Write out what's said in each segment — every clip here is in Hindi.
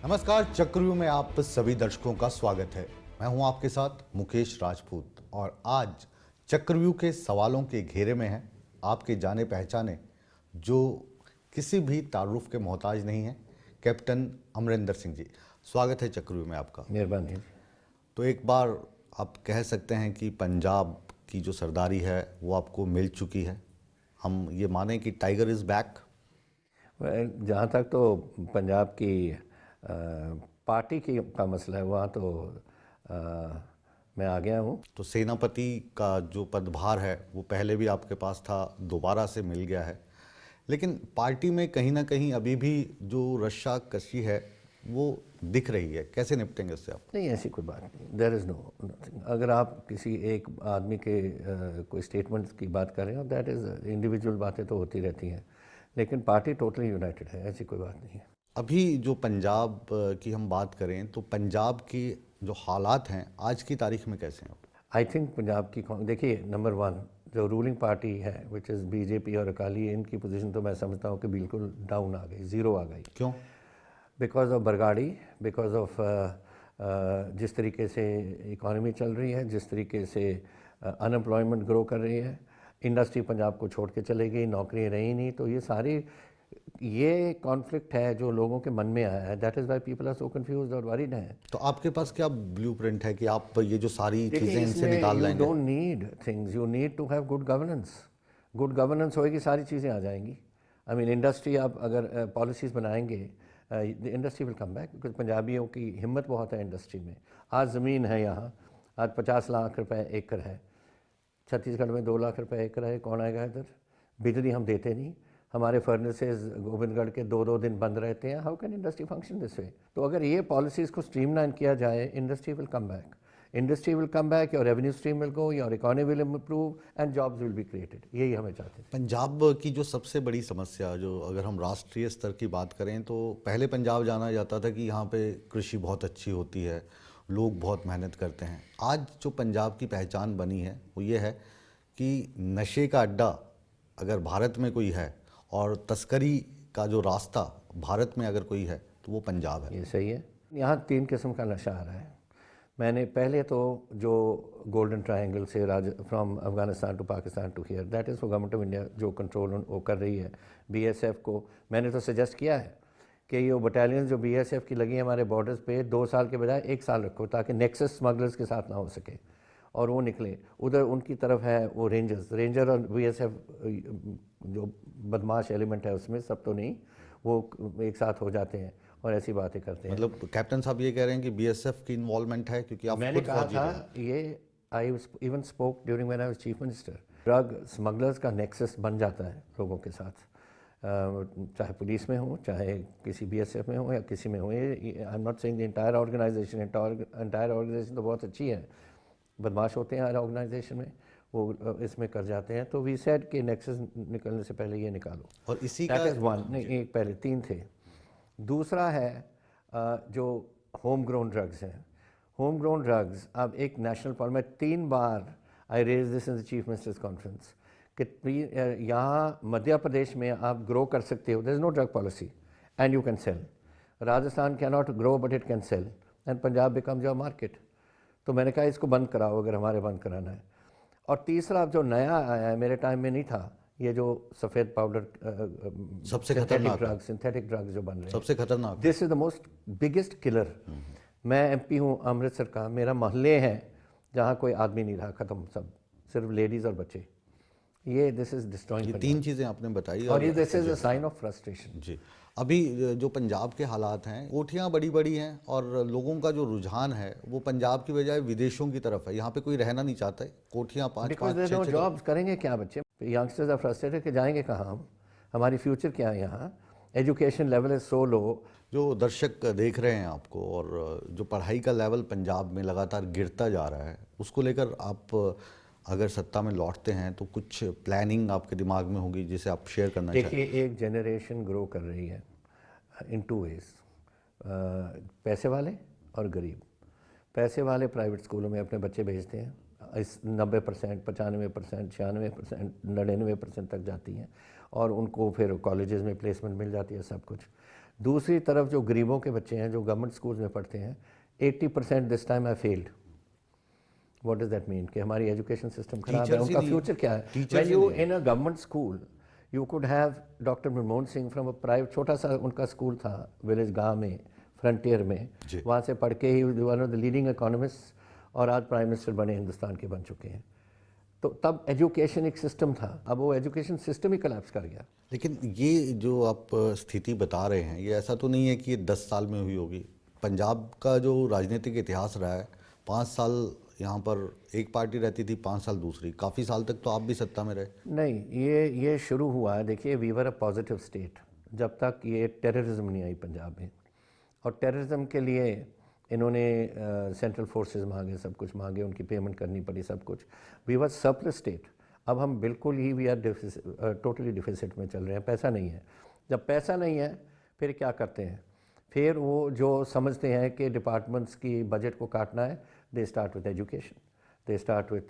नमस्कार, चक्रव्यूह में आप सभी दर्शकों का स्वागत है। मैं हूं आपके साथ मुकेश राजपूत और आज चक्रव्यूह के सवालों के घेरे में हैं आपके जाने पहचाने जो किसी भी तारुफ के मोहताज नहीं है, कैप्टन अमरिंदर सिंह जी। स्वागत है चक्रव्यूह में आपका। मेहरबानी। तो एक बार आप कह सकते हैं कि पंजाब की जो सरदारी है वो आपको मिल चुकी है। हम ये माने कि टाइगर इज़ बैक। जहाँ तक तो पंजाब की पार्टी का मसला है वहाँ तो मैं आ गया हूँ। तो सेनापति का जो पदभार है वो पहले भी आपके पास था, दोबारा से मिल गया है, लेकिन पार्टी में कहीं ना कहीं अभी भी जो रस्सा कशी है वो दिख रही है। कैसे निपटेंगे उससे आप? नहीं, ऐसी कोई बात नहीं। There is no nothing. अगर आप किसी एक आदमी के कोई स्टेटमेंट की बात कर रहे हो, दैट इज़ इंडिविजुअल बातें तो होती रहती हैं, लेकिन पार्टी टोटली यूनाइटेड है, ऐसी कोई बात नहीं है। अभी जो पंजाब की हम बात करें तो पंजाब की जो हालात हैं आज की तारीख में कैसे हैं? आई थिंक पंजाब की देखिए, नंबर वन जो रूलिंग पार्टी है विच इज़ बीजेपी और अकाली, इनकी पोजीशन तो मैं समझता हूँ कि बिल्कुल डाउन आ गई, ज़ीरो आ गई। क्यों? Because of Bargari, because of जिस तरीके से इकॉनमी चल रही है, जिस तरीके से अनएम्प्लॉयमेंट ग्रो कर रही है, इंडस्ट्री पंजाब को छोड़ के चले गई, नौकरियाँ रही नहीं, तो ये कॉन्फ्लिक्ट है जो लोगों के मन में आया है। That is why people are so confused और वरीड हैं। तो आपके पास क्या ब्लूप्रिंट है कि आप ये जो सारी चीज़ें इनसे निकाल यू लेंगे? Don't need things, you need to have good governance. Good governance होएगी, सारी चीज़ें आ जाएंगी। आई मीन इंडस्ट्री, आप अगर पॉलिसीज़ बनाएंगे, the industry will come back, because पंजाबियों की हिम्मत बहुत है इंडस्ट्री में। आज ज़मीन है यहाँ, आज 50 लाख रुपए एकड़ है। छत्तीसगढ़ में 2 लाख रुपए एकड़ है, कौन आएगा इधर? बिजली हम देते नहीं, हमारे फर्नेसेस गोविंदगढ़ के 2-2 दिन बंद रहते हैं। How can industry function this way? तो अगर ये पॉलिसीज़ को स्ट्रीमलाइन किया जाए, industry will come back. Industry will come back, your revenue stream will go, your economy will improve and jobs will be created. यही हमें चाहते हैं। पंजाब की जो सबसे बड़ी समस्या, जो अगर हम राष्ट्रीय स्तर की बात करें तो पहले पंजाब जाना जाता था कि यहाँ पे कृषि बहुत अच्छी होती है, लोग बहुत मेहनत करते हैं। आज जो पंजाब की पहचान बनी है वो ये है कि नशे का अड्डा अगर भारत में कोई है और तस्करी का जो रास्ता भारत में अगर कोई है तो वो पंजाब है। ये सही है। यहाँ 3 किस्म का नशा आ रहा है। मैंने पहले तो जो गोल्डन ट्रायंगल से from Afghanistan to Pakistan to here, that is for government of India जो कंट्रोल वो कर रही है। बीएसएफ को मैंने तो सजेस्ट किया है कि ये बटालियन जो बीएसएफ की लगी है हमारे बॉर्डर्स पे, 2 साल के बजाय 1 साल रखो, ताकि नेक्सस स्मगलर्स के साथ ना हो सके और वो निकले। उधर उनकी तरफ है वो रेंजर और बीएसएफ जो बदमाश एलिमेंट है उसमें, सब तो नहीं, वो एक साथ हो जाते हैं और ऐसी बातें करते हैं। मतलब कैप्टन साहब ये कह रहे हैं कि बीएसएफ की इन्वॉल्वमेंट है, क्योंकि आप मैंने खुद कहा फौजी था रहे। ये, I even spoke during when I was chief minister. Drug smugglers का नेक्सस बन जाता है लोगों के साथ, चाहे पुलिस में हो, चाहे किसी बीएसएफ में हो या किसी में हो। I am not saying the entire organisation तो बहुत अच्छी है, बदमाश होते हैं हर ऑर्गेनाइजेशन में, वो इसमें कर जाते हैं। तो वी सेड कि नेक्सस निकलने से पहले ये निकालो। और इसी दैट का इज़ वन। नहीं, एक पहले 3 थे। दूसरा है जो होम ग्रोन ड्रग्स हैं। होम ग्रोन ड्रग्स अब एक नेशनल पॉलिसी में 3 बार I raise this in the chief ministers conference कि यहाँ मध्य प्रदेश में आप ग्रो कर सकते हो, there is no drug policy and you can sell. Rajasthan can not grow but it can sell and Punjab becomes your market. तो मैंने कहा इसको बंद कराओ अगर हमारे बंद कराना है। और तीसरा जो नया आया है, मेरे टाइम में नहीं था, ये जो सफ़ेद पाउडर, सबसे खतरनाक सिंथेटिक ड्रग्स जो बन रहे हैं, सबसे खतरनाक। This is the most biggest killer. मैं एमपी हूँ अमृतसर का, मेरा मोहल्ले है जहाँ कोई आदमी नहीं रहा, ख़त्म, सब सिर्फ लेडीज़ और बच्चे। ये दिस इज़ डिस्ट्रॉइंग। ये 3 चीज़ें आपने बताई और ये this is a sign of frustration. जी। अभी जो पंजाब के हालात हैं, कोठियाँ बड़ी बड़ी हैं और लोगों का जो रुझान है वो पंजाब की बजाय विदेशों की तरफ है। यहाँ पे कोई रहना नहीं चाहता है। कोठियाँ 5-5 6 जॉब्स करेंगे क्या बच्चे? यंगस्टर्स आर फ्रस्ट्रेटेड कि जाएंगे कहाँ हम, हमारी फ्यूचर क्या है यहाँ? एजुकेशन लेवल इज़ सो लो। जो दर्शक देख रहे हैं आपको और जो पढ़ाई का लेवल पंजाब में लगातार गिरता जा रहा है, उसको लेकर आप अगर सत्ता में लौटते हैं तो कुछ प्लानिंग आपके दिमाग में होगी जिसे आप शेयर करना चाहें? देखिए, एक जनरेशन ग्रो कर रही है इन 2 वेज, पैसे वाले और गरीब। पैसे वाले प्राइवेट स्कूलों में अपने बच्चे भेजते हैं, इस 90%, 95%, 96%, 99% तक जाती हैं और उनको फिर कॉलेजेस में प्लेसमेंट मिल जाती है, सब कुछ। दूसरी तरफ जो गरीबों के बच्चे हैं जो गवर्नमेंट स्कूल्स में पढ़ते हैं, 80% this time I failed. What does that mean कि हमारी एजुकेशन सिस्टम खराब है, टीचर्स ही उनका नहीं- फ्यूचर क्या है? टीचर्स व्हेन ही यू नहीं है। In a government school you could have doctor Manmohan Singh from a private, छोटा सा उनका स्कूल था विलेज गांव में, फ्रंटियर में, जी। वहाँ से पढ़ के ही one of the leading economist और आज प्राइम मिनिस्टर बने, हिंदुस्तान के बन चुके हैं। तो तब एजुकेशन एक सिस्टम था, अब वो एजुकेशन सिस्टम ही कोलैप्स कर गया। लेकिन ये जो आप स्थिति बता रहे हैं, ये ऐसा तो नहीं है कि ये 10 साल में हुई होगी। पंजाब का जो राजनीतिक इतिहास रहा है, 5 साल यहाँ पर एक पार्टी रहती थी, 5 साल दूसरी, काफ़ी साल तक तो आप भी सत्ता में रहे। नहीं, ये शुरू हुआ है, देखिए we were a positive state जब तक ये टेररिज्म नहीं आई पंजाब में, और टेररिज्म के लिए इन्होंने सेंट्रल फोर्सेस मांगे, सब कुछ मांगे, उनकी पेमेंट करनी पड़ी, सब कुछ। We were surplus state. अब हम बिल्कुल ही वी आर टोटली डिफिसिट में चल रहे हैं, पैसा नहीं है। जब पैसा नहीं है फिर क्या करते हैं? फिर वो जो समझते हैं कि डिपार्टमेंट्स की बजट को काटना है, they start with education, they start with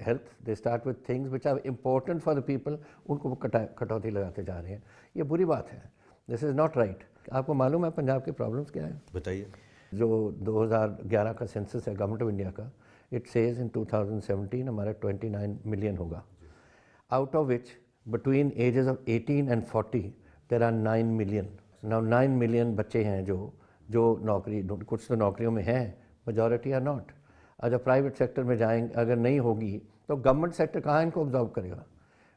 health, they start with things which are important for the people, उनको वो कटौती लगाते जा रहे हैं। ये बुरी बात है, दिस इज़ नॉट राइट। आपको मालूम है पंजाब की प्रॉब्लम्स क्या है? बताइए। जो 2011 का सेंसस है गवर्नमेंट ऑफ इंडिया का, इट सेज इन 2017 हमारा 29 मिलियन होगा, out of which between ages of 18 and 40 there are 9 million. Now 9 million बच्चे हैं जो नौकरी, कुछ तो नौकरियों में हैं, मेजॉरिटी आर नॉट। अगर प्राइवेट सेक्टर में जाएंगे, अगर नहीं होगी तो गवर्नमेंट सेक्टर कहाँ इनको ऑब्जॉर्व करेगा?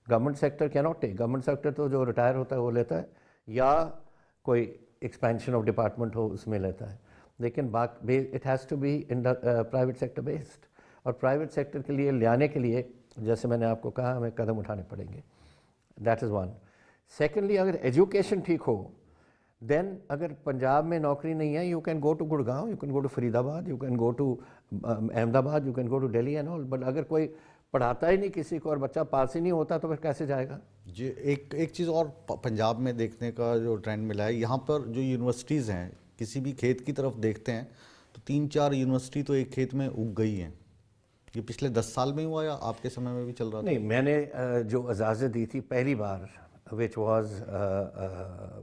Government sector can not take, government sector तो जो रिटायर होता है वो लेता है, या कोई एक्सपेंशन ऑफ डिपार्टमेंट हो उसमें लेता है, लेकिन it has to be in the private sector based. और प्राइवेट सेक्टर के लिए लाने के लिए, जैसे मैंने आपको कहा, हमें कदम उठाने पड़ेंगे। That is one. सेकेंडली, अगर एजुकेशन ठीक हो, देन अगर पंजाब में नौकरी नहीं है, you can go to Gurgaon, you can go to Faridabad, you can go to Ahmedabad, you can go to Delhi and all. But अगर कोई पढ़ाता ही नहीं किसी को और बच्चा पास ही नहीं होता तो फिर कैसे जाएगा? जी, एक चीज़ और पंजाब में देखने का जो ट्रेंड मिला है, यहाँ पर जो यूनिवर्सिटीज़ हैं, किसी भी खेत की तरफ देखते हैं तो 3-4 यूनिवर्सिटी तो एक खेत में उग गई हैं। ये पिछले 10 साल में हुआ या आपके समय में भी चल रहा था? नहीं, मैंने जो इजाज़त दी थी पहली बार, विच वॉज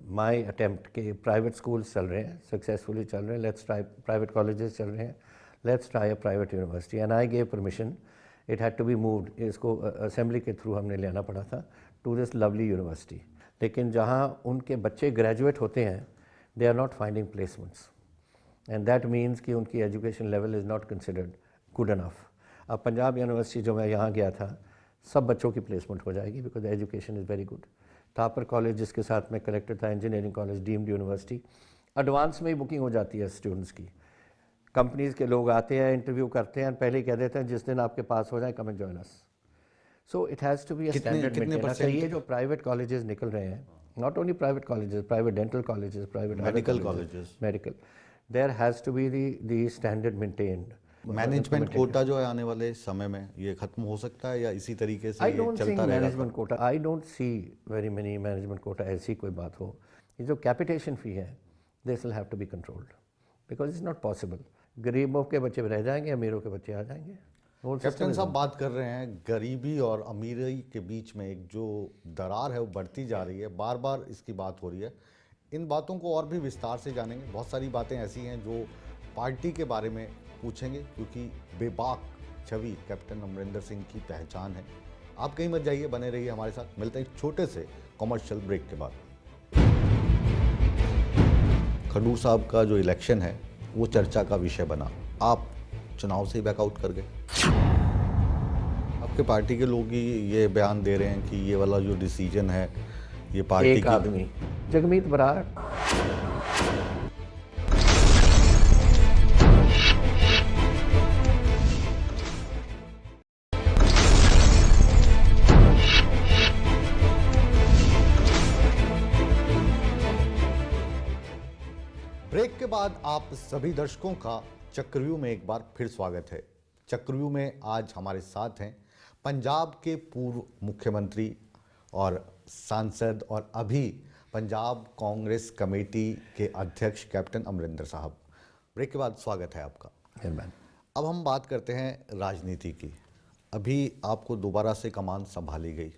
माई अटेम्प्ट, कि प्राइवेट स्कूल्स चल रहे हैं, सक्सेसफुली चल रहे हैं, लेट्स ट्राई, प्राइवेट कॉलेजेस चल रहे हैं, let's try a private university, and I gave permission. It had to be moved, इसको असेंबली के थ्रू हमने लेना पड़ा था, टू दिस लवली यूनिवर्सिटी। लेकिन जहाँ उनके बच्चे ग्रेजुएट होते हैं, they are not finding placements, and that means कि उनकी education level is not considered good enough. अब पंजाब यूनिवर्सिटी जो मैं यहाँ गया था, सब बच्चों की प्लेसमेंट हो जाएगी, because education is very good. Thapar college जिसके साथ मैं कलेक्टेड था, engineering college, deemed university, advance में ही बुकिंग हो जाती है स्टूडेंट्स की। कंपनीज़ के लोग आते हैं, इंटरव्यू करते हैं, पहले ही कह देते हैं जिस दिन आपके पास हो जाए, come and join us. So it has to be a standard maintain. अच्छा, ये जो प्राइवेट कॉलेजेस निकल रहे हैं, not only private colleges, private dental colleges, private medical colleges, medical, there has to be the standard maintained. Management quota जो है आने वाले समय में ये खत्म हो सकता है या इसी तरीके से आई ये डोंट थिंक चलता रहेगा? Management quota, I don't see very many management quota, ऐसी कोई बात हो। ये जो कैपिटेशन फ़ी है, this will have to be controlled, because it's not possible. गरीबों के बच्चे रह जाएंगे, अमीरों के बच्चे आ जाएंगे। कैप्टन साहब बात कर रहे हैं गरीबी और अमीरी के बीच में एक जो दरार है वो बढ़ती जा रही है, बार बार इसकी बात हो रही है। इन बातों को और भी विस्तार से जानेंगे, बहुत सारी बातें ऐसी हैं जो पार्टी के बारे में पूछेंगे, क्योंकि बेबाक छवि कैप्टन अमरिंदर सिंह की पहचान है। आप कहीं मत जाइए, बने रहिए हमारे साथ। मिलते हैं एक छोटे से कमर्शियल ब्रेक के बाद। खडूर साहब का जो इलेक्शन है वो चर्चा का विषय बना, आप चुनाव से ही बैकआउट कर गए। आपके पार्टी के लोग ही ये बयान दे रहे हैं कि ये वाला जो डिसीजन है ये पार्टी एक की। आदमी, जगमीत बराड़, ब्रेक के बाद आप सभी दर्शकों का चक्रव्यूह में एक बार फिर स्वागत है। चक्रव्यूह में आज हमारे साथ हैं पंजाब के पूर्व मुख्यमंत्री और सांसद और अभी पंजाब कांग्रेस कमेटी के अध्यक्ष कैप्टन अमरिंदर साहब। ब्रेक के बाद स्वागत है आपका। अब हम बात करते हैं राजनीति की। अभी आपको दोबारा से कमान संभाली गई,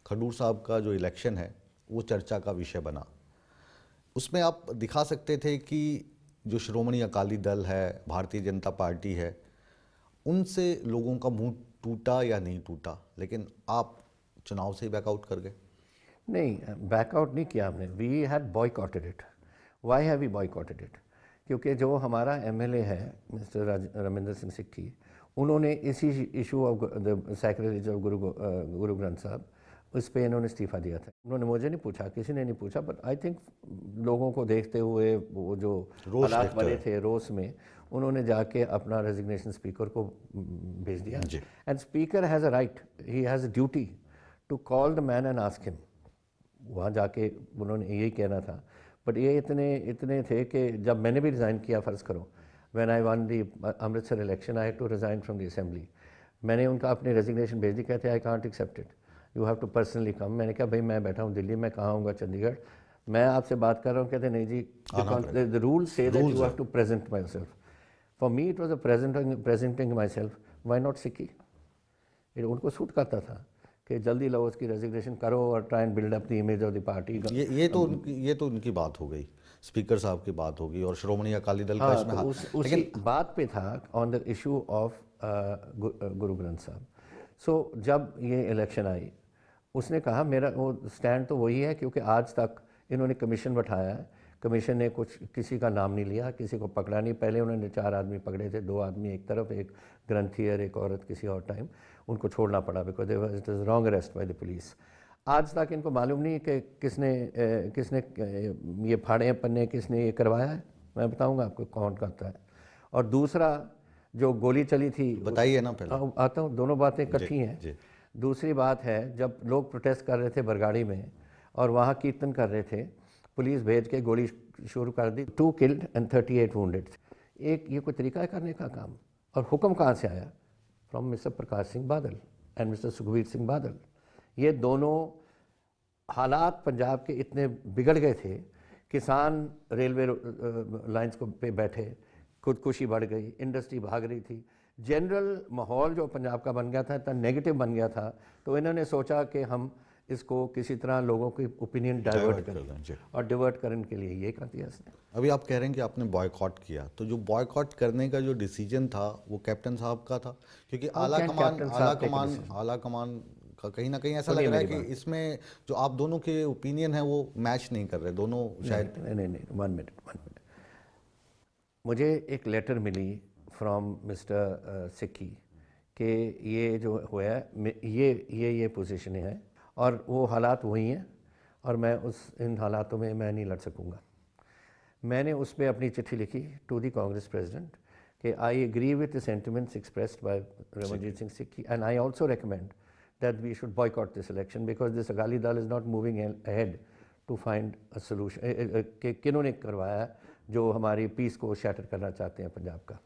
खडूर साहब का जो इलेक्शन है वो चर्चा का विषय बना। उसमें आप दिखा सकते थे कि जो श्रोमणी अकाली दल है, भारतीय जनता पार्टी है, उनसे लोगों का मुंह टूटा या नहीं टूटा, लेकिन आप चुनाव से ही बैकआउट कर गए। नहीं, बैकआउट नहीं किया हमने, we had boycotted it. Why have we boycotted it? क्योंकि जो हमारा एमएलए है मिस्टर रविंदर सिंह सिक्की, उन्होंने इसी issue of the sacrilege of Guru Granth साहब, उस पर इन्होंने इस्तीफ़ा दिया था। उन्होंने मुझे नहीं पूछा, किसी ने नहीं पूछा, बट आई थिंक लोगों को देखते हुए वो जो रोष हालात दिखता बने है। थे रोष में, उन्होंने जाके अपना रेजिग्नेशन स्पीकर को भेज दिया। जी। And speaker has a right, he has a duty to call the man and ask him. वहाँ जाके उन्होंने यही कहना था, बट ये इतने इतने थे कि जब मैंने भी रिज़ाइन किया, फ़र्ज़ करो when I won the Amritsar election, I had to resign from the assembly. मैंने उनका अपनी रेजिग्नेशन भेज दी, कहते I can't accept it, you have to personally come. मैंने कहा भाई मैं बैठा हूँ दिल्ली, मैं कहाँ आऊँगा चंडीगढ़, मैं आपसे बात कर रहा हूँ। कहते नहीं जी, the rule say that you have to present myself. For me it was a presenting myself, why not सिक्की। उनको सूट करता था कि जल्दी लो उसकी रेजिग्नेशन करो और try and build up the image of the party. ये तो उनकी बात हो गई, स्पीकर साहब की बात होगी, और श्रोमणी अकाली दल का हाँ, इसमें तो हाथ। उसी बात पे था on the issue of Guru Granth साहब। सो जब ये इलेक्शन आई, उसने कहा मेरा वो स्टैंड तो वही है, क्योंकि आज तक इन्होंने कमीशन बैठाया है, कमीशन ने कुछ किसी का नाम नहीं लिया, किसी को पकड़ा नहीं। पहले उन्होंने 4 आदमी पकड़े थे, 2 आदमी एक तरफ, एक ग्रंथी और एक औरत किसी और टाइम, उनको छोड़ना पड़ा because it is wrong arrest by the police. आज तक इनको मालूम नहीं कि किसने ये फाड़े पन्ने किसने ये करवाया है। मैं बताऊंगा आपको कौन करता है। और दूसरा जो गोली चली थी, बताइए ना पहले। आता हूँ, दोनों बातें इकट्ठी हैं। जी। दूसरी बात है, जब लोग प्रोटेस्ट कर रहे थे बरगाड़ी में और वहाँ कीर्तन कर रहे थे, पुलिस भेज के गोली शुरू कर दी, 2 किल्ड एंड 38 वुंडेड। एक ये कोई तरीका है करने का काम? और हुक्म कहाँ से आया? From mister Prakash Singh Badal and mister Sukhbir Singh Badal. ये दोनों हालात पंजाब के इतने बिगड़ गए थे, किसान रेलवे लाइंस को पे बैठे, खुदकुशी बढ़ गई, इंडस्ट्री भाग रही थी, जनरल माहौल जो पंजाब का बन गया था इतना नेगेटिव बन गया था। तो इन्होंने सोचा कि हम इसको किसी तरह लोगों की ओपिनियन डाइवर्ट करें, और डाइवर्ट करने के लिए ये कर दिया इसने। अभी आप कह रहे हैं कि आपने बॉयकॉट किया, तो जो बॉयकॉट करने का जो डिसीजन था वो कैप्टन साहब का था, क्योंकि आला कमान का कहीं ना कहीं ऐसा लग रहा है कि इसमें जो आप दोनों के ओपिनियन है वो मैच नहीं कर रहे दोनों शायद। नहीं, 1 मिनट। मुझे एक लेटर मिली फ्रॉम मिस्टर सिक्की कि ये जो हुआ है, ये पोजीशन है और वो हालात वही हैं, और मैं इन हालातों में मैं नहीं लड़ सकूँगा। मैंने उस पर अपनी चिट्ठी लिखी टू द कांग्रेस प्रेसिडेंट कि I agree with the sentiments expressed by Ramanjit Singh Sikki, and I also recommend that we should boycott this election because this Akali Dal is not moving ahead to find a solution। कि किन्होंने करवाया जो हमारी पीस को शैटर करना चाहते हैं पंजाब का।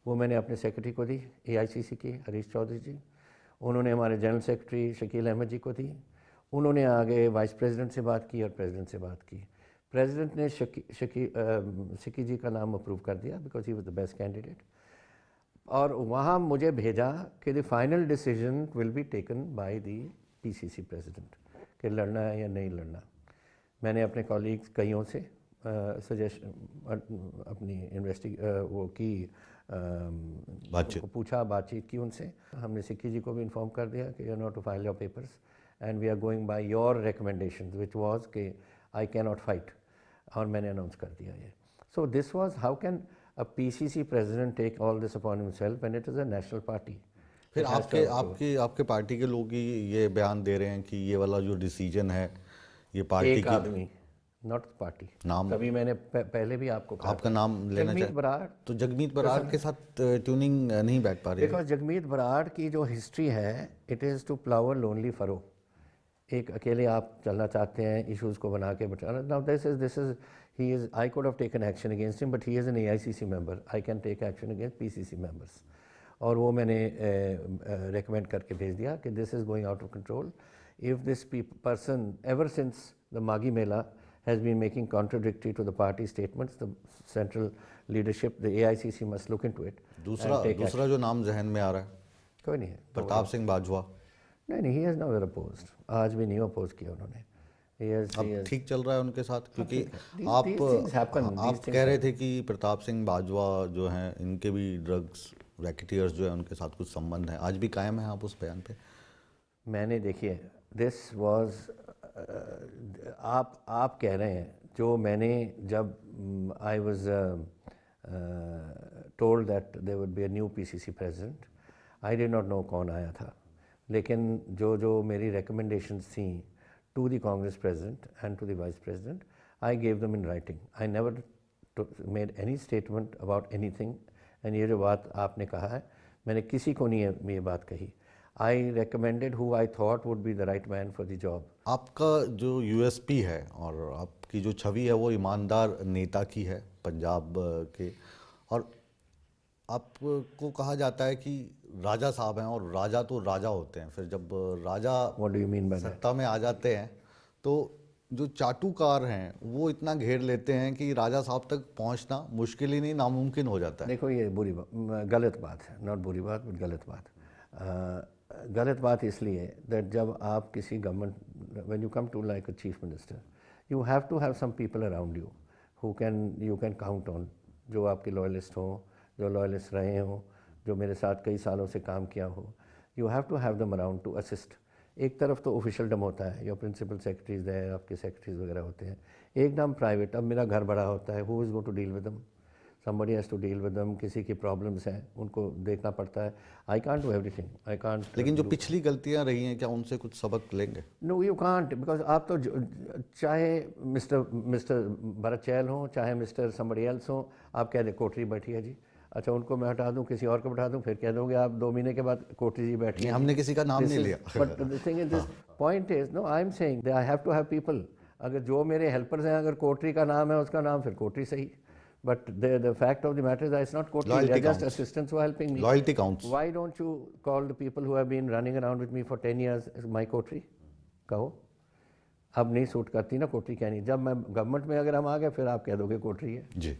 वो मैंने अपने सेक्रेटरी को दी, AICC की हरीश चौधरी जी, उन्होंने हमारे जनरल सेक्रेटरी शकील अहमद जी को दी, उन्होंने आगे वाइस प्रेसिडेंट से बात की और प्रेसिडेंट से बात की। प्रेसिडेंट ने सिक्की जी का नाम अप्रूव कर दिया because he was the best candidate, और वहाँ मुझे भेजा कि the final decision will be taken by the PCC president कि लड़ना है या नहीं लड़ना। मैंने अपने कॉलीग्स कईयों से सजेशन अपनी वो की बातचीत की उनसे। हमने सिक्की जी को भी इन्फॉर्म कर दिया कि you not to file your papers and we are going by your recommendations which was कि आई कैन नॉट फाइट, और मैंने अनाउंस कर दिया ये। So this was how can a PCC president take all this upon himself when it is a national party। फिर आपके पार्टी के लोग ही ये बयान दे रहे हैं कि ये वाला जो डिसीजन है ये पार्टी एक आदमी, नॉट पार्टी। नाम तभी मैंने पहले भी आपको कहा आपका नाम लेना जगमीत बराड़। तो जगमीत बराड़ के साथ ट्यूनिंग नहीं बैठ पा रही है बिकॉज जगमीत बराड़ की जो हिस्ट्री है, it is to plough a lonely furrow. एक अकेले आप चलना चाहते हैं, इश्यूज़ को बना के बचाना। Now this is he is, I could have taken action against him, but he is an AICC member, I can take action against PCC members। और वो मैंने recommend करके भेज दिया कि this is going out of control। If this person ever since the Maghi Mela has been making contradictory to the party statements, the central leadership, the AICC must look into it। दूसरा जो नाम जहन में आ रहा है कोई नहीं है, प्रताप सिंह बाजवा। नहीं, he has never opposed, आज भी नहीं अपोज किया उन्होंने। अब ठीक चल रहा है उनके साथ? क्योंकि These things happen, these आप things कह रहे थे कि प्रताप सिंह बाजवा जो हैं इनके भी ड्रग्स रैकेटियर्स जो है उनके साथ कुछ संबंध है, आज भी कायम है आप उस बयान पे? मैंने देखिए, दिस वाज, आप कह रहे हैं जो मैंने जब I was told that there would be a new PCC president, I did not know कौन आया था, लेकिन जो मेरी रिकमेंडेशंस थी to the Congress president and to the vice president, I gave them in writing. I never made any statement about anything. And ये जो बात आपने कहा है, मैंने किसी को नहीं ये बात कही। आई recommended who I thought would be the right man for the job. आपका जो यूएसपी है और आपकी जो छवि है वो ईमानदार नेता की है पंजाब के, और आपको कहा जाता है कि राजा साहब हैं और राजा तो राजा होते हैं, फिर जब राजा what do you mean by that? सत्ता में आ जाते हैं तो जो चाटुकार हैं वो इतना घेर लेते हैं कि राजा साहब तक पहुंचना मुश्किल ही नहीं नामुमकिन हो जाता है। देखो, ये गलत बात है, नॉट बुरी बात बट गलत बात। गलत बात इसलिए दैट जब आप किसी government, when you come to like a chief minister, you have to have some people around you who you can count on, जो आपके लॉयलिस्ट हों, जो लॉयलिस्ट रहे हों, जो मेरे साथ कई सालों से काम किया हो। You have to have them around to assist. एक तरफ तो ऑफिशियलडम होता है, योर प्रिंसिपल सेक्रेटरीज है, आपके सेक्रेटरीज वगैरह होते हैं। एक नाम प्राइवेट, अब मेरा घर बड़ा होता है, who is going to deal with them? somebody has to deal with them। किसी की प्रॉब्लम्स हैं, उनको देखना पड़ता है। I can't do everything, I can't. लेकिन जो पिछली गलतियां रही हैं क्या उनसे कुछ सबक लेंगे? नो, यू कांट, बिकॉज आप तो चाहे मिस्टर भरत चैल हों, चाहे मिस्टर समबडी एल्स हों, आप कह दें कोठरी बैठी है जी, अच्छा उनको मैं हटा दूं, किसी और को बैठा दूं, फिर कह दोगे आप 2 महीने के बाद कोठरी जी बैठी है। हमने किसी का नाम नहीं लिया। But the thing is, this point is, no, I am saying that I have to have people. अगर जो मेरे हेल्पर्स हैं, अगर कोठरी का नाम है उसका नाम, फिर कोठरी सही। But the fact of the matter is that it's not coaching, they're just assistants who are helping me. Loyalty counts. Why don't you call the people who have been running around with me for 10 years as my coterie? कहो, अब नहीं सूट करती ना कोठरी कहनी। जब मैं गवर्नमेंट में अगर हम आ गए, फिर आप कह दोगे कोठरी है जी,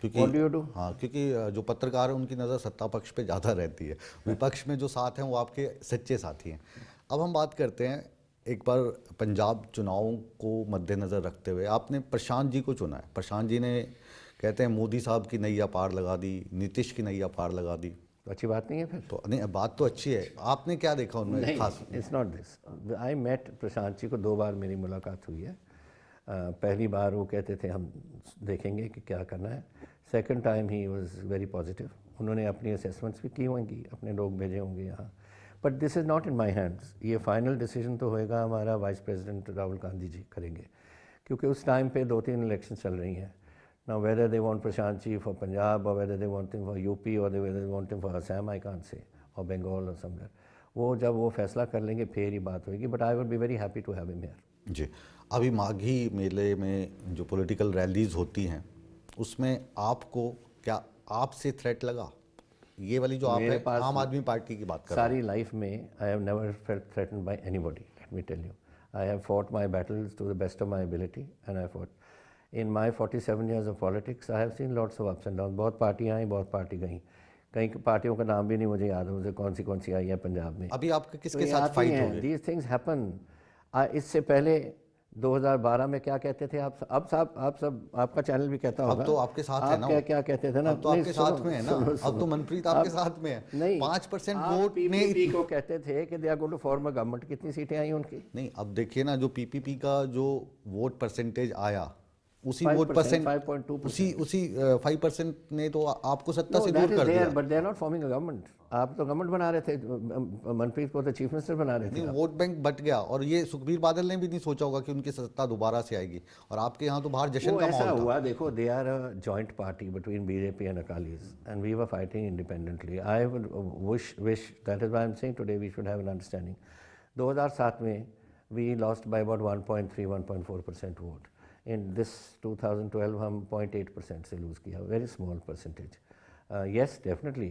क्योंकि What do you do? हाँ, क्योंकि जो पत्रकार है उनकी नज़र सत्ता पक्ष पे ज़्यादा रहती है, विपक्ष में जो साथ हैं वो आपके सच्चे साथी हैं। अब हम बात करते हैं, एक बार पंजाब चुनावों को मद्देनज़र रखते हुए आपने प्रशांत जी को चुना है। प्रशांत जी ने, कहते हैं, मोदी साहब की नैया पार लगा दी, नीतीश की नैया पार लगा दी। तो अच्छी बात नहीं है फिर? तो नहीं, बात तो अच्छी है, आपने क्या देखा उनमें खास? It's not this. I met Prashant ji को 2 बार मेरी मुलाकात हुई है। पहली बार वो कहते थे हम देखेंगे कि क्या करना है। Second time he was very positive. उन्होंने अपनी असेसमेंट्स भी की होंगी, अपने लोग भेजे होंगे यहाँ, but this is not in my hands. ये फाइनल डिसीजन तो होएगा हमारा वाइस प्रेसिडेंट राहुल गांधी जी करेंगे, क्योंकि उस टाइम पे 2-3 इलेक्शन चल रही हैं। Now whether they want Prashant Ji for Punjab or whether they want him for UP or whether they want him for Assam, I can't say, or Bengal or somewhere. वो जब वो फैसला कर लेंगे फिर ही बात होगी, but I would be very happy to have him here. जी, अभी माघी मेले में जो पॉलिटिकल रैलीज होती हैं उसमें आपको क्या, आपसे थ्रेट लगा? ये वाली जो आप है आम आदमी पार्टी की बात कर रहे हैं। सारी लाइफ में I have never felt threatened by anybody, let me tell you. I have fought my battles to the best of my ability and I fought in my 47 years of politics, I have seen lots of ups and downs। बहुत पार्टियाँ आई, बहुत पार्टी गई, कई पार्टियों का नाम भी नहीं मुझे याद है मुझे कौन सी आई है पंजाब में। अभी आपके किसके साथ फाइट हो गई? These things happen। इससे पहले 2012 में क्या कहते थे आप? अब साहब, आप सब, आपका चैनल भी कहता होगा। अब तो आपके साथ है ना? आप क्या कहते थे ना? अब तो आपके साथ में है ना? अब तो मनप्रीत आपके साथ में है। नहीं, 5% वोट पीपीपी को कहते थे कि they are going to form a government. कितनी सीटें आई उनकी? नहीं, अब देखिए ना, जो पीपीपी का जो वोट परसेंटेज आया, उसी वोट परसेंट 5.2%, उसी 5% ने तो आपको सत्ता से दूर कर दिया। But they are not forming a government. आप तो गवर्नमेंट बना रहे थे, मनप्रीत को तो चीफ मिनिस्टर बना रहे थे। वोट बैंक बट गया, और ये सुखबीर बादल ने भी नहीं सोचा होगा कि उनकी सत्ता दोबारा से आएगी, और आपके यहाँ तो बाहर जश्न का माहौल था। हुआ, देखो, they are a joint party between BJP and Akalis and we were fighting independently. I would wish that is why I am saying today we should have an understanding. 2007 में we lost by about 1.3-1.4% vote. In this 2012 हम 0.8% से लूज़ किया, very small percentage. Yes, definitely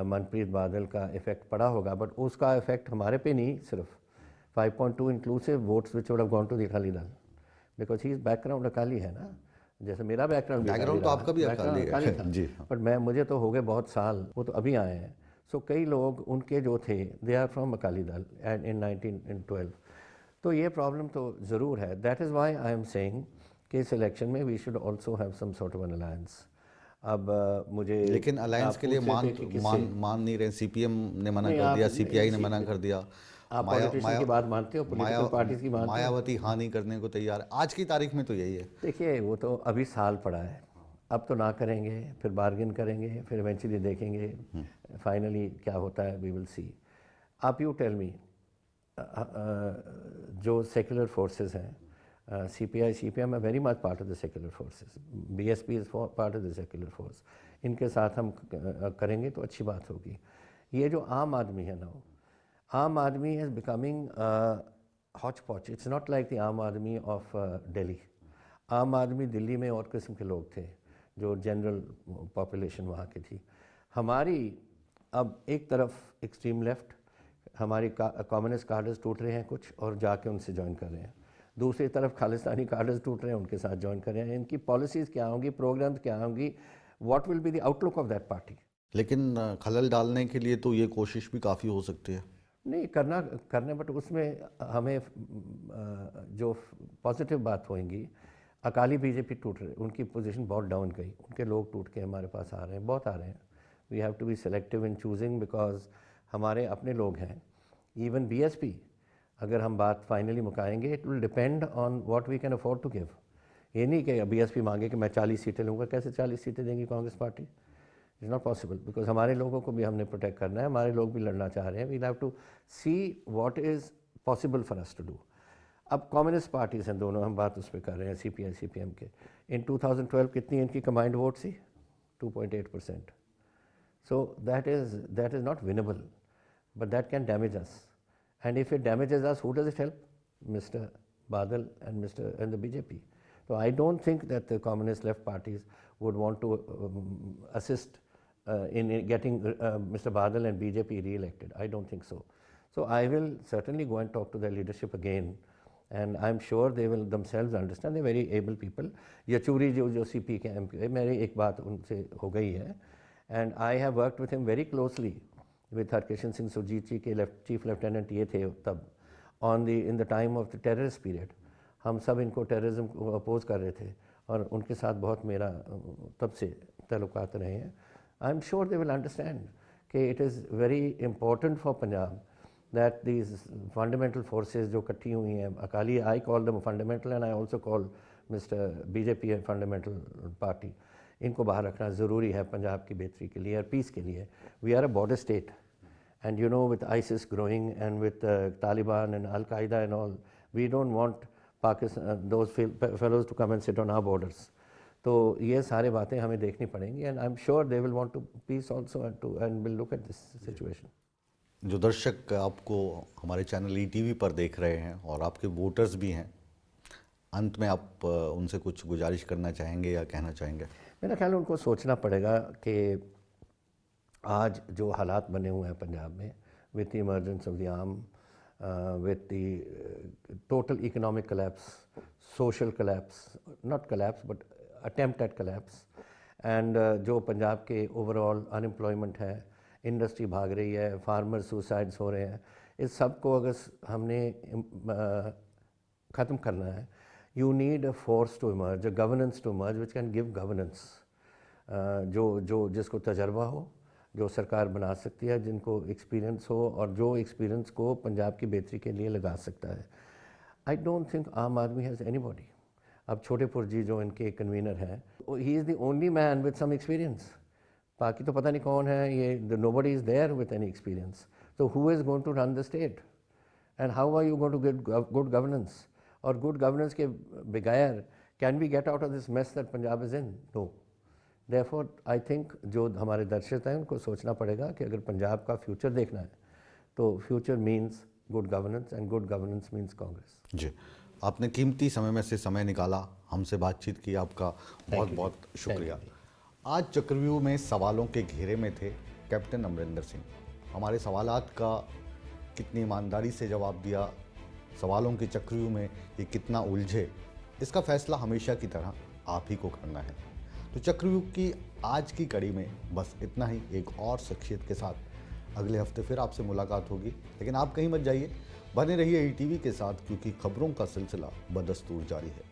Manpreet Badal का इफेक्ट पड़ा होगा, बट उसका इफेक्ट हमारे पे नहीं, सिर्फ 5.2 inclusive votes which would have gone to the Akali Dal, because he is background Akali है ना, जैसे मेरा बैकग्राउंड तो आपका भी अकाली है जी, बट मुझे तो हो गए बहुत साल, वो तो अभी आए हैं। सो कई लोग उनके जो थे, they are from Akali Dal and in 1912। तो ये प्रॉब्लम तो ज़रूर है. That is why I am saying कि इस इलेक्शन में we should also have some sort of an alliance. अब मुझे लेकिन अलायंस आप के लिए पूछ रहे थे कि किससे. मान नहीं रहे. सीपीएम ने मना नहीं, कर दिया, आप सीपीआई ने मना कर दिया, आप माया पॉलिटिशियन माया की बात मानते हो, माया पॉलिटिकल पार्टीज की मानते हो? मायावती हाँ नहीं करने को तैयार है. आज की तारीख में तो यही है. देखिए, वो तो अभी साल पड़ा है. अब तो ना करेंगे, फिर बार्गेन करेंगे, फिर इवेंचुअली देखेंगे फाइनली क्या होता है. We will see. आप यू टेल मी, जो सेकुलर फोर्सेस हैं, CPI, CPM are very much part of the secular forces. BSP is part of the secular force. इनके साथ हम करेंगे तो अच्छी बात होगी. ये जो आम आदमी है ना, आम आदमी is becoming hodgepodge. It's not like the आम आदमी of Delhi. आम आदमी दिल्ली में और किस्म के लोग थे, जो जनरल पॉपुलेशन वहाँ की थी. हमारी अब एक तरफ एक्सट्रीम लेफ्ट, हमारी कम्युनिस्ट कार्डर्स टूट रहे हैं कुछ और जाके उनसे ज्वाइन कर रहे हैं. दूसरी तरफ खालिस्तानी कार्डर्स टूट रहे हैं, उनके साथ ज्वाइन कर रहे हैं. इनकी पॉलिसीज़ क्या होंगी, प्रोग्राम्स क्या होंगी, what will be the outlook of that party. लेकिन खलल डालने के लिए तो ये कोशिश भी काफ़ी हो सकती है. नहीं करने बट उसमें हमें जो पॉजिटिव बात होएंगी, अकाली बीजेपी टूट रहे, उनकी पोजीशन बहुत डाउन गई, उनके लोग टूट के हमारे पास आ रहे हैं, बहुत आ रहे हैं. We have to be selective in choosing because हमारे अपने लोग हैं. इवन BSP अगर हम बात फाइनली मुकाएंगे, it will depend on what we can afford to give. ये नहीं कि BSP मांगे कि मैं 40 सीटें लूँगा. कैसे 40 सीटें देंगी Congress party? It's not possible, because हमारे लोगों को भी हमने प्रोटेक्ट करना है, हमारे लोग भी लड़ना चाह रहे हैं. We'll have to see what is possible for us to do. अब कम्युनिस्ट पार्टीज़ हैं दोनों, हम बात उस पर कर रहे हैं, CPI CPM के. इन 2012 कितनी इनकी कमांड वोट थी? 2.8%. So that is not winnable, but that can damage us. And if it damages us, who does it help? Mr. Badal and the BJP. So I don't think that the communist left parties would want to assist in getting Mr. Badal and BJP re-elected. I don't think so. So I will certainly go and talk to their leadership again, and I'm sure they will themselves understand. They're very able people. Yachuri जो CP के MP है, मेरी एक बात उनसे हो गई है, and I have worked with him very closely. With Harkishan Singh Surjit जी के चीफ लेफ्टिनेंट ये थे तब, in the time of the terrorist period. हम सब इनको टेररिज्म को अपोज कर रहे थे और उनके साथ बहुत मेरा तब से ताल्लुकात रहे हैं. I am sure they will understand कि it is very important for Punjab that these fundamental forces जो इकट्ठी हुई हैं, Akali, I call them fundamental and I also call mister BJP a fundamental party. इनको बाहर रखना ज़रूरी है पंजाब की बेहतरी के लिए और पीस के लिए. We are a border state, and you know, with ISIS growing and with Taliban and Al-Qaeda and all, we don't want Pakistan, those fellows to come and sit on our borders. तो ये सारे बातें हमें देखनी पड़ेंगी, and I'm sure they will want to peace also and will look at this situation. जो दर्शक आपको हमारे चैनल ETV पर देख रहे हैं और आपके वोटर्स भी हैं, अंत में आप उनसे कुछ गुजारिश करना चाहेंगे या कहना चाहेंगे? मेरा ख्याल उनको सोचना पड़ेगा कि आज जो हालात बने हुए हैं पंजाब में, with the emergence of the arm, with the total economic collapse, social collapse, not collapse but attempt at collapse, and जो पंजाब के ओवरऑल अनएम्प्लॉयमेंट है, इंडस्ट्री भाग रही है, फार्मर सुसाइड्स हो रहे हैं, इस सब को अगर हमने ख़त्म करना है, you need a force to emerge, a governance to emerge which can give governance. जो जिसको तजर्बा हो, जो सरकार बना सकती है, जिनको एक्सपीरियंस हो और जो एक्सपीरियंस को पंजाब की बेहतरी के लिए लगा सकता है. आई डोंट थिंक आम आदमी हैज़ एनीबॉडी. अब छोटेपुर जी जो इनके कन्वीनर हैं, he is the only man with some experience. बाकी तो पता नहीं कौन है ये. Nobody is there with any experience. तो who is going to run the state and how are you going to get good governance? और गुड गवर्नेंस के बगैर can we get out of this mess that Punjab is in? No. Therefore, I think जो हमारे दर्शक हैं उनको सोचना पड़ेगा कि अगर पंजाब का फ्यूचर देखना है तो future means good governance and good governance means Congress. जी, आपने कीमती समय में से समय निकाला, हमसे बातचीत की, आपका बहुत बहुत शुक्रिया. आज चक्रव्यूह में सवालों के घेरे में थे कैप्टन अमरिंदर सिंह. हमारे सवालात का कितनी ईमानदारी से जवाब दिया, सवालों के चक्रव्यूह में ये कितना उलझे, इसका फैसला हमेशा की तरह आप ही को करना है. तो चक्रव्यूह की आज की कड़ी में बस इतना ही. एक और शख्सियत के साथ अगले हफ्ते फिर आपसे मुलाकात होगी, लेकिन आप कहीं मत जाइए, बने रहिए ईटीवी के साथ, क्योंकि खबरों का सिलसिला बदस्तूर जारी है।